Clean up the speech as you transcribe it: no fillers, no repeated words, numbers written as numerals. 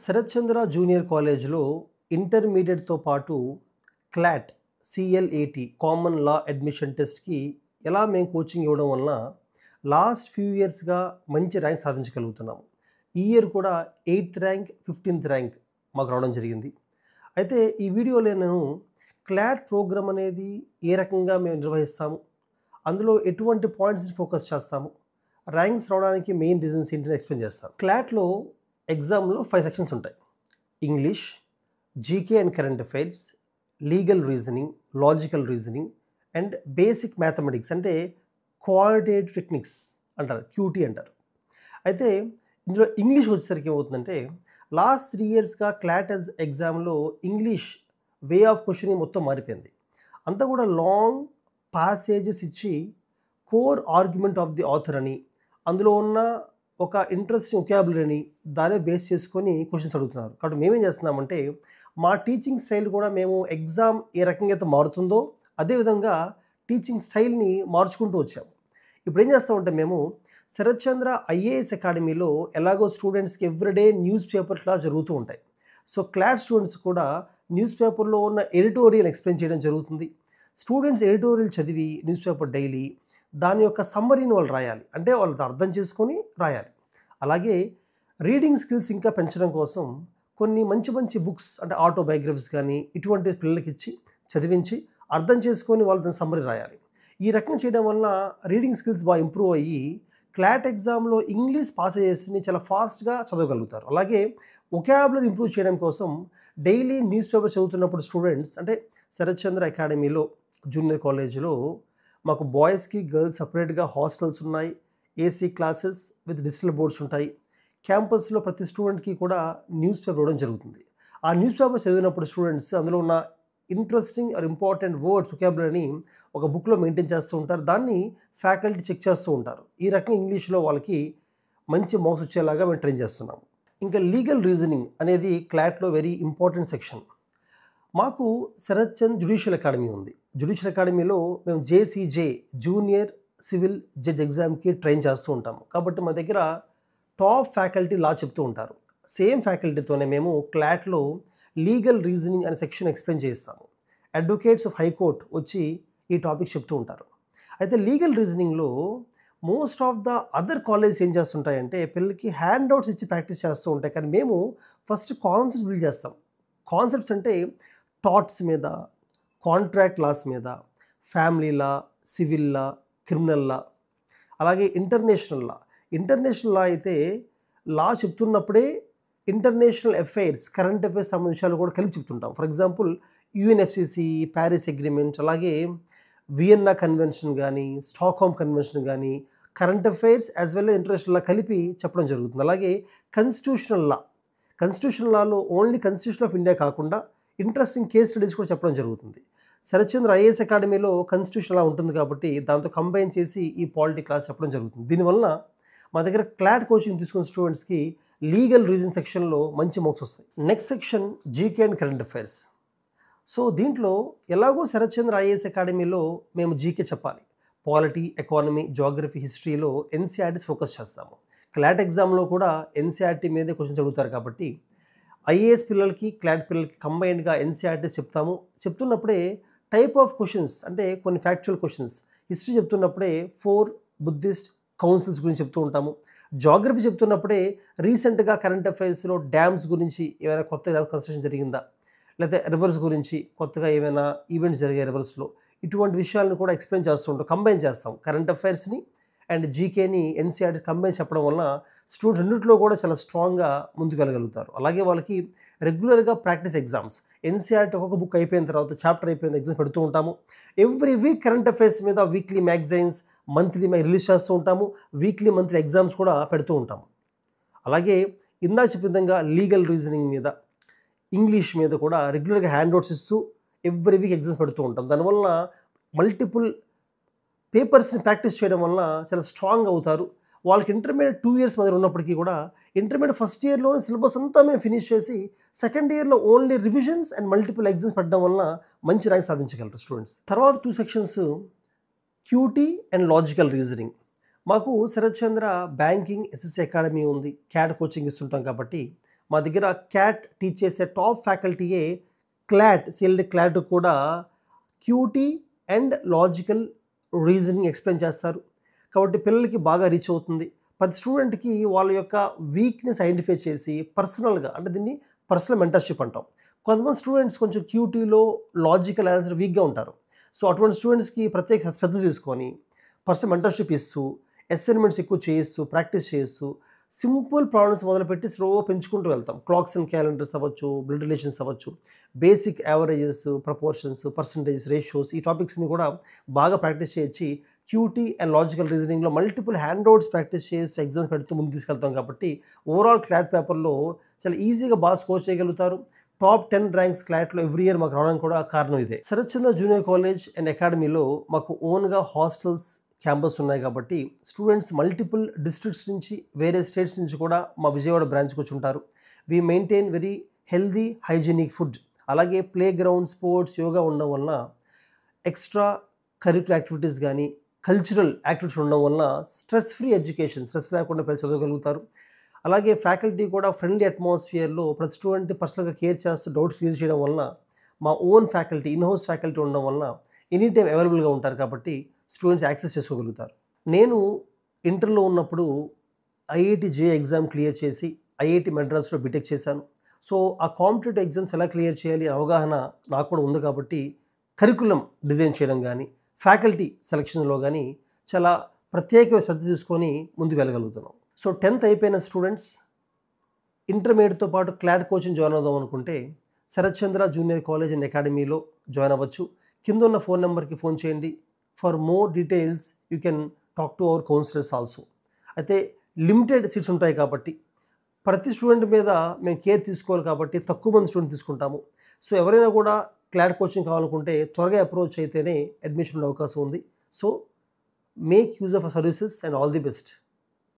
Sarath Chandra junior కాలేజ్లో ఇంటర్మీడియట్తో పాటు clot CLAT common లా admission టెస్ట్కి ఎలా మేము కోచింగ్ ఇవ్వడం వలన లాస్ట్ ఫ్యూ ఇయర్స్గా మంచి ర్యాంక్ సాధించగలుగుతున్నాము. ఈ ఇయర్ కూడా 8th ర్యాంక్ 15th ర్యాంక్ మాకు రావడం జరిగింది. అయితే ఈ వీడియోలో నేను క్లాట్ ప్రోగ్రామ్ అనేది ఏ రకంగా మేము నిర్వహిస్తాము, అందులో ఎటువంటి పాయింట్స్ని ఫోకస్ చేస్తాము, ర్యాంక్స్ రావడానికి మెయిన్ రీజన్స్ ఏంటని ఎక్స్ప్లెయిన్ చేస్తాను. క్లాట్లో ఎగ్జామ్లో 5 సెక్షన్స్ ఉంటాయి. English, GK and current affairs, legal reasoning, logical reasoning and basic mathematics అంటే క్వాలిటేటివ్ టెక్నిక్స్ అంటారు, క్యూటీ అంటారు. అయితే ఇందులో ఇంగ్లీష్ వచ్చేసరికి ఏమవుతుందంటే లాస్ట్ 3 ఇయర్స్గా క్లాట్ ఎగ్జామ్లో ఇంగ్లీష్ వే ఆఫ్ క్వశ్చనింగ్ మొత్తం మారిపోయింది. అంతా కూడా లాంగ్ పాసేజెస్ ఇచ్చి core argument of the author అని, అందులో ఉన్న ఒక ఇంట్రెస్టింగ్ ఒకాబులరీని దానే బేస్ చేసుకొని క్వశ్చన్స్ అడుగుతున్నారు. కాబట్టి మేమేం చేస్తున్నామంటే మా టీచింగ్ స్టైల్ కూడా మేము ఎగ్జామ్ ఏ రకంగా అయితే మారుతుందో అదేవిధంగా టీచింగ్ స్టైల్ని మార్చుకుంటూ వచ్చాము. ఇప్పుడు ఏం చేస్తామంటే మేము శరత్ చంద్ర ఐఏఎస్ అకాడమీలో ఎలాగో స్టూడెంట్స్కి ఎవ్రీడే న్యూస్ పేపర్ క్లాస్ జరుగుతూ ఉంటాయి. సో క్లాస్ స్టూడెంట్స్ కూడా న్యూస్ పేపర్లో ఉన్న ఎడిటోరియల్ ఎక్స్ప్లెయిన్ చేయడం జరుగుతుంది. స్టూడెంట్స్ ఎడిటోరియల్ చదివి న్యూస్ పేపర్ డైలీ దాని యొక్క సమ్మరీని వాళ్ళు రాయాలి, అంటే వాళ్ళు అర్థం చేసుకొని రాయాలి. అలాగే రీడింగ్ స్కిల్స్ ఇంకా పెంచడం కోసం కొన్ని మంచి మంచి బుక్స్ అంటే ఆటోబయోగ్రఫీస్ కానీ ఇటువంటి పిల్లలకి ఇచ్చి చదివించి అర్థం చేసుకొని వాళ్ళు దాని సమ్మరీ రాయాలి. ఈ రకంగా చేయడం వల్ల రీడింగ్ స్కిల్స్ బాగా ఇంప్రూవ్ అయ్యి క్లాట్ ఎగ్జామ్లో ఇంగ్లీష్ పాసేజెస్ని చాలా ఫాస్ట్గా చదవగలుగుతారు. అలాగే ఒకాబులరీ ఇంప్రూవ్ చేయడం కోసం డైలీ న్యూస్ పేపర్ చదువుతున్నప్పుడు స్టూడెంట్స్ అంటే శరత్ చంద్ర అకాడమీలో జూనియర్ కాలేజ్లో మాకు బాయ్స్కి గర్ల్స్ సపరేట్గా హాస్టల్స్ ఉన్నాయి, AC classes with digital boards ఉంటాయి. క్యాంపస్లో ప్రతి స్టూడెంట్కి కూడా న్యూస్ పేపర్ ఇవ్వడం జరుగుతుంది. ఆ న్యూస్ పేపర్ చదివినప్పుడు స్టూడెంట్స్ అందులో ఉన్న ఇంట్రెస్టింగ్ ఆర్ ఇంపార్టెంట్ వర్డ్స్ ఒకాబులరీని ఒక బుక్లో మెయింటైన్ చేస్తూ ఉంటారు. దాన్ని ఫ్యాకల్టీ చెక్ చేస్తూ ఉంటారు. ఈ రకంగా ఇంగ్లీష్లో వాళ్ళకి మంచి మార్క్స్ వచ్చేలాగా మేము ట్రైన్ చేస్తున్నాము. ఇంకా లీగల్ రీజనింగ్ అనేది క్లాట్లో వెరీ ఇంపార్టెంట్ సెక్షన్. మాకు శరత్ చంద్ జ్యుడిషియల్ అకాడమీ ఉంది. జ్యుడిషియల్ అకాడమీలో మేము జేసీజే జూనియర్ సివిల్ జడ్జ్ ఎగ్జామ్కి ట్రైన్ చేస్తూ ఉంటాము. కాబట్టి మా దగ్గర టాప్ ఫ్యాకల్టీ లా చెప్తూ ఉంటారు. సేమ్ ఫ్యాకల్టీతోనే మేము క్లాట్లో లీగల్ రీజనింగ్ అనే సెక్షన్ ఎక్స్ప్లెయిన్ చేస్తాము. అడ్వకేట్స్ ఆఫ్ హైకోర్ట్ వచ్చి ఈ టాపిక్ చెప్తూ ఉంటారు. అయితే లీగల్ రీజనింగ్లో most of the other colleges ఏం చేస్తుంటాయంటే పిల్లలకి హ్యాండ్ అవుట్స్ ఇచ్చి ప్రాక్టీస్ చేస్తూ ఉంటాయి. కానీ మేము ఫస్ట్ కాన్సెప్ట్స్ బిల్డ్ చేస్తాం. కాన్సెప్ట్స్ అంటే టాట్స్ మీద, కాంట్రాక్ట్ లాస్ మీద, family law, civil law, criminal law, అలాగే ఇంటర్నేషనల్ లా. ఇంటర్నేషనల్ లా అయితే లా చెప్తున్నప్పుడే ఇంటర్నేషనల్ అఫైర్స్, కరెంట్ అఫైర్స్ సంబంధించిన విషయాలు కూడా కలిపి చెప్తుంటాం. For example UNFCC, Paris agreement, అలాగే వియన్నా కన్వెన్షన్ కానీ, స్టాక్హోమ్ కన్వెన్షన్ కానీ, current affairs as well international law కలిపి చెప్పడం జరుగుతుంది. అలాగే కాన్స్టిట్యూషనల్ లా, కాన్స్టిట్యూషనల్ లాలో ఓన్లీ కాన్స్టిట్యూషన్ ఆఫ్ ఇండియా కాకుండా ఇంట్రెస్టింగ్ కేస్ స్టడీస్ కూడా చెప్పడం జరుగుతుంది. శరత్ చంద్ర ఐఏఎస్ అకాడమీలో కాన్స్టిట్యూషన్ లా ఉంటుంది కాబట్టి దాంతో కంబైన్ చేసి ఈ పాలిటీ క్లాస్ చెప్పడం జరుగుతుంది. దీనివల్ల మా దగ్గర క్లాట్ కోచింగ్ తీసుకున్న స్టూడెంట్స్కి లీగల్ రీజన్ సెక్షన్లో మంచి మార్క్స్ వస్తాయి. Next section GK and current affairs. So దీంట్లో ఎలాగో శరత్ చంద్ర ఐఏఎస్ అకాడమీలో మేము జీకే చెప్పాలి. పాలిటీ, ఎకానమీ, జాగ్రఫీ, హిస్టరీలో ఎన్సీఆర్టీస్ ఫోకస్ చేస్తాము. క్లాట్ ఎగ్జామ్లో కూడా ఎన్సీఆర్టీ మీదే క్వశ్చన్స్ అడుగుతారు కాబట్టి ఐఏఎస్ పిల్లలకి, క్లాట్ పిల్లలకి కంబైన్డ్గా ఎన్సీఆర్టీస్ చెప్తాము. చెప్తున్నప్పుడే టైప్ ఆఫ్ క్వశ్చన్స్ అంటే కొన్ని ఫ్యాక్చువల్ క్వశ్చన్స్, హిస్టరీ చెప్తున్నప్పుడే 4 బుద్ధిస్ట్ కౌన్సిల్స్ గురించి చెప్తూ ఉంటాము. జాగ్రఫీ చెప్తున్నప్పుడే రీసెంట్గా కరెంట్ అఫైర్స్లో డ్యామ్స్ గురించి ఏమైనా కొత్త కన్స్ట్రక్షన్ జరిగిందా, లేకపోతే రివర్స్ గురించి కొత్తగా ఏమైనా ఈవెంట్స్ జరిగాయి రివర్స్లో, ఇటువంటి విషయాలను కూడా ఎక్స్ప్లెయిన్ చేస్తూ ఉంటాం. కంబైన్ చేస్తాం కరెంట్ అఫైర్స్ని అండ్ జీకేని ఎన్సీఆర్టీ కంబైన్ చెప్పడం వల్ల స్టూడెంట్స్ రెండిట్లో కూడా చాలా స్ట్రాంగ్గా ముందుకు వెళ్ళగలుగుతారు. అలాగే వాళ్ళకి రెగ్యులర్గా ప్రాక్టీస్ ఎగ్జామ్స్, ఎన్సీఆర్టీ ఒక్కొక్క బుక్ అయిపోయిన తర్వాత చాప్టర్ అయిపోయిన ఎగ్జామ్స్ పెడుతూ ఉంటాము. ఎవ్రీ వీక్ కరెంట్ అఫైర్స్ మీద వీక్లీ మ్యాగజైన్స్, మంత్లీ రిలీజ్ చేస్తూ ఉంటాము. వీక్లీ, మంత్లీ ఎగ్జామ్స్ కూడా పెడుతూ ఉంటాము. అలాగే ఇందాక చెప్పిన విధంగా లీగల్ రీజనింగ్ మీద, ఇంగ్లీష్ మీద కూడా రెగ్యులర్గా హ్యాండ్ అవుట్స్ ఇస్తూ ఎవ్రీ వీక్ ఎగ్జామ్స్ పెడుతూ ఉంటాం. దానివల్ల మల్టిపుల్ పేపర్స్ని ప్రాక్టీస్ చేయడం వల్ల చాలా స్ట్రాంగ్ అవుతారు. వాళ్ళకి ఇంటర్మీడియట్ 2 ఇయర్స్ మధ్య ఉన్నప్పటికీ కూడా ఇంటర్మీడియట్ ఫస్ట్ ఇయర్లోనే సిలబస్ అంతా మేము ఫినిష్ చేసి సెకండ్ ఇయర్లో only revisions and multiple exams పెట్టడం వల్ల మంచి ర్యాంక్ సాధించగలరు స్టూడెంట్స్. తర్వాత 2 sections QT and logical reasoning. మాకు Sharath Chandra banking SSC academy ఉంది, క్యాట్ కోచింగ్ ఇస్తుంటాం కాబట్టి మా దగ్గర క్యాట్ టీచ్ చేసే టాప్ ఫ్యాకల్టీయే క్లాట్ సిఎల్ఏటి క్లాట్ కూడా QT and logical reasoning explain చేస్తారు. కాబట్టి పిల్లలకి బాగా రీచ్ అవుతుంది. ప్రతి స్టూడెంట్కి వాళ్ళ యొక్క వీక్నెస్ ఐడెంటిఫై చేసి పర్సనల్గా, అంటే దీన్ని పర్సనల్ మెంటర్షిప్ అంటాం. కొంతమంది స్టూడెంట్స్ కొంచెం క్యూటీలో లాజికల్ ఆన్సర్ వీక్గా ఉంటారు. సో అటువంటి స్టూడెంట్స్కి ప్రత్యేక శ్రద్ధ తీసుకొని పర్సనల్ మెంటర్షిప్ ఇస్తూ, అసైన్మెంట్స్ ఎక్కువ చేయిస్తూ, ప్రాక్టీస్ చేయిస్తూ, సింపుల్ ప్రాబ్లమ్స్ మొదలుపెట్టి స్లోగా పెంచుకుంటూ వెళ్తాం. క్లాక్స్ అండ్ క్యాలెండర్స్ అవ్వచ్చు, బ్లడ్ రిలేషన్స్ అవ్వచ్చు, basic averages, proportions, percentages, ratios, ఈ టాపిక్స్ని కూడా బాగా ప్రాక్టీస్ చేయించి క్యూటీ అండ్ లాజికల్ రీజనింగ్లో మల్టిపుల్ హ్యాండ్అవుట్స్ ప్రాక్టీస్ చేస్తూ ఎగ్జామ్స్ పెడుతూ ముందు తీసుకెళ్తాం. కాబట్టి ఓవరాల్ క్లాట్ పేపర్లో చాలా ఈజీగా బాగా స్కోర్ చేయగలుగుతారు. టాప్ 10 ర్యాంక్స్ క్లాట్లో ఎవ్రీ ఇయర్ మాకు రావడానికి కూడా కారణం ఇదే. Sarath Chandra junior college and అకాడమీలో మాకు ఓన్గా హాస్టల్స్, క్యాంపస్ ఉన్నాయి. కాబట్టి స్టూడెంట్స్ మల్టిపుల్ డిస్ట్రిక్ట్స్ నుంచి, వేరే స్టేట్స్ నుంచి కూడా మా విజయవాడ బ్రాంచ్కి వచ్చి ఉంటారు. We maintain very healthy hygienic food. అలాగే ప్లే గ్రౌండ్, స్పోర్ట్స్, యోగా ఉండడం వలన, ఎక్స్ట్రా కరిక్యులర్ యాక్టివిటీస్ కానీ, కల్చరల్ యాక్టివిటీస్ ఉండడం వలన స్ట్రెస్ ఫ్రీ ఎడ్యుకేషన్, స్ట్రెస్ లేకుండా పిల్లలు చదవగలుగుతారు. అలాగే ఫ్యాకల్టీ కూడా ఫ్రెండ్లీ అట్మాస్ఫియర్లో ప్రతి స్టూడెంట్ పర్సనల్గా కేర్ చేస్తూ డౌట్స్ క్లియర్ చేయడం వలన, మా ఓన్ ఫ్యాకల్టీ, ఇన్హౌస్ ఫ్యాకల్టీ ఉండడం వలన ఎనీ టైం అవైలబుల్గా ఉంటారు. కాబట్టి స్టూడెంట్స్ యాక్సెస్ చేసుకోగలుగుతారు. నేను ఇంటర్లో ఉన్నప్పుడు ఐఐటి జేఈఈ ఎగ్జామ్ క్లియర్ చేసి ఐఐటి మద్రాస్లో బీటెక్ చేశాను. సో ఆ కాంపిటేటివ్ ఎగ్జామ్స్ ఎలా క్లియర్ చేయాలి అవగాహన నాకు కూడా ఉంది. కాబట్టి కరికులం డిజైన్ చేయడం కానీ, ఫ్యాకల్టీ సెలక్షన్లో కానీ చాలా ప్రత్యేక శ్రద్ధ తీసుకొని ముందుకు వెళ్ళగలుగుతున్నాం. సో 10th అయిపోయిన స్టూడెంట్స్ ఇంటర్మీడియట్తో పాటు క్లాట్ కోచింగ్ జాయిన్ అవుదాం అనుకుంటే Sharath Chandra junior college and అకాడమీలో జాయిన్ అవ్వచ్చు. కింద ఉన్న ఫోన్ నెంబర్కి ఫోన్ చేయండి. For more details you can talk to our counsellors also. అయితే లిమిటెడ్ సీట్స్ ఉంటాయి కాబట్టి ప్రతి స్టూడెంట్ మీద మేము కేర్ తీసుకోవాలి. కాబట్టి తక్కువ మంది స్టూడెంట్ తీసుకుంటాము. సో ఎవరైనా కూడా క్లాట్ కోచింగ్ కావాలనుకుంటే త్వరగా అప్రోచ్ అయితేనే అడ్మిషన్ ఉండే అవకాశం ఉంది. So make use of services and all the best.